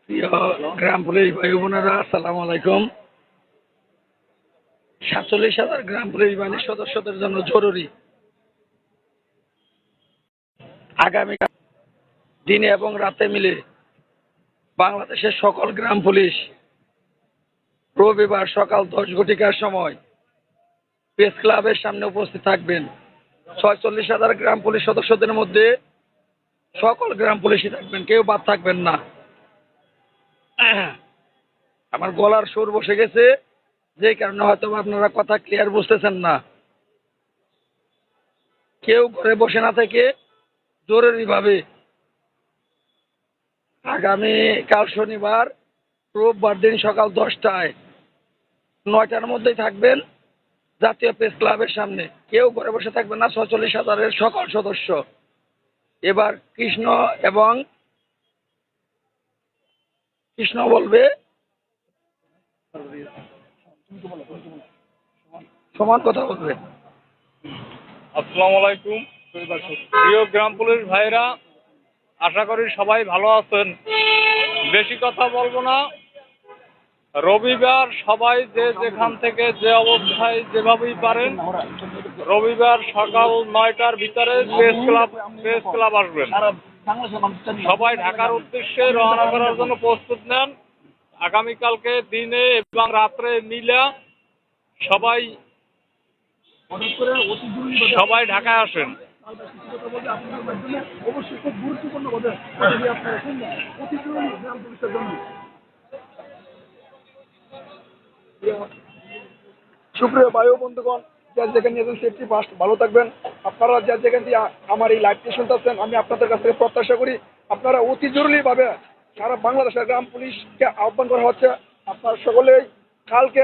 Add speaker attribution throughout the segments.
Speaker 1: প্রিয় গ্রাম পুলিশ ভাই বোনেরা, আসসালামু আলাইকুম। 47,000 গ্রাম পুলিশ বাহিনীর সদস্যদের জন্য জরুরি আগামী দিনে এবং রাতে মিলে বাংলাদেশের সকল গ্রাম পুলিশ রবিবার সকাল 10 ঘটিকার সময় প্রেস ক্লাবের সামনে উপস্থিত থাকবেন। 46,000 গ্রাম পুলিশ সদস্যদের মধ্যে সকল গ্রাম পুলিশই থাকবেন, কেউ বাদ থাকবেন না। আমার গলার সুর বসে গেছে, যে কারণে হয়তো আপনারা কথা ক্লিয়ার বুঝতেছেন না। কেউ ঘরে বসে না থেকে জরুরিভাবে আগামী কাল শনিবার রোববার দিন সকাল 10টায় 9টার মধ্যেই থাকবেন জাতীয় প্রেস ক্লাবের সামনে। কেউ ঘরে বসে থাকবেন না। 46,000-এর সকল সদস্য এবার কৃষ্ণ বলবে, সমান কথা বলবে।
Speaker 2: আসসালামু আলাইকুম প্রিয় গ্রাম পুলিশ ভাইরা, আশা করি সবাই ভালো আছেন। বেশি কথা বলবো না। রবিবার সবাই যে যেখান থেকে যে অবস্থায় যেভাবেই পারেন রবিবার সকাল 9টার ভিতরে প্রেস ক্লাব আসবেন। সবাই ঢাকার উদ্দেশ্যে রওনা করার জন্য প্রস্তুত নেন। আগামীকালকে দিনে এবং রাত্রে মিলা সবাই ঢাকায় আসেন।
Speaker 3: অবশ্যই খুব গুরুত্বপূর্ণ কথা আপনারা শুনবেন, অতি জরুরি গ্রাম পুলিশের জন্য। সুপ্রিয় বায়ু বন্ধুগণ, যার যেখানে নিয়েছেন সেফটি ফার্স্ট, ভালো থাকবেন। আপনারা যার যেখান দিয়ে আমার এই লাইভটি শুনতেছেন, আমি আপনাদের কাছ থেকে প্রত্যাশা করি আপনারা অতি জরুরিভাবে সারা বাংলাদেশের গ্রাম পুলিশকে আহ্বান করা হচ্ছে, আপনারা সকলেই কালকে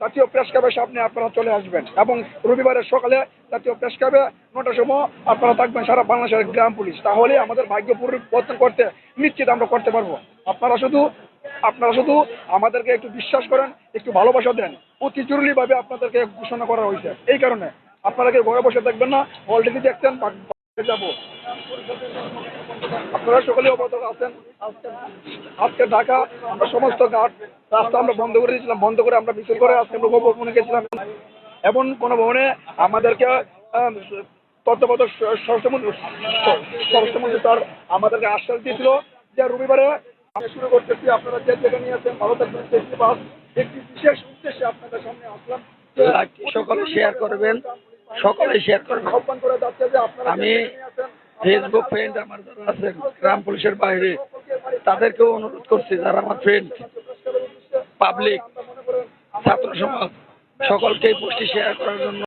Speaker 3: জাতীয় প্রেস ক্লাবের সামনে আপনারা চলে আসবেন এবং রবিবারের সকালে জাতীয় প্রেস ক্লাবে 9টার সময় আপনারা থাকবেন সারা বাংলাদেশের গ্রাম পুলিশ। তাহলে আমাদের ভাগ্য পরিবর্তন করতে নিশ্চিত আমরা করতে পারবো। আপনারা শুধু আমাদেরকে একটু বিশ্বাস করেন, একটু ভালোবাসা দেন। অতি জরুরিভাবে আপনাদেরকে ঘোষণা করা হয়েছে, এই কারণে আপনারা কেউ ঘরে বসে থাকবেন না। অলরেডি দেখছেন যাব, আপনারা সকলে অবগত আছেন। আজকে ঢাকা আমরা সমস্ত ঘাট রাস্তা আমরা বন্ধ করে দিয়েছিলাম, বন্ধ করে আমরা মিছিল করে আজকে আমরা ভবনে গেছিলাম। এমন কোনো ভবনে আমাদেরকে তত্ত্বাবধায়ক স্বরাষ্ট্রমন্ত্রী স্যার আমাদেরকে আশ্বাস দিয়েছিল যে রবিবারে আমি শুরু করতেছি, আপনারা যে জায়গায় নিয়ে আছেন ভালো থাকবেন। একটি বিশেষ উদ্দেশ্যে আপনাদের সামনে আসলাম।
Speaker 1: সকলে শেয়ার করবেন, সকলে শেয়ার করবেন।
Speaker 3: আহ্বান করে যাচ্ছে যে আপনারা
Speaker 1: আমি ফেসবুক ফ্রেন্ড আমার যারা আছেন গ্রাম পুলিশের বাইরে, তাদেরকেও অনুরোধ করছি, যারা আমার ফ্রেন্ড পাবলিক ছাত্র সমাজ, সকলকে এই পোস্টটি শেয়ার করার জন্য।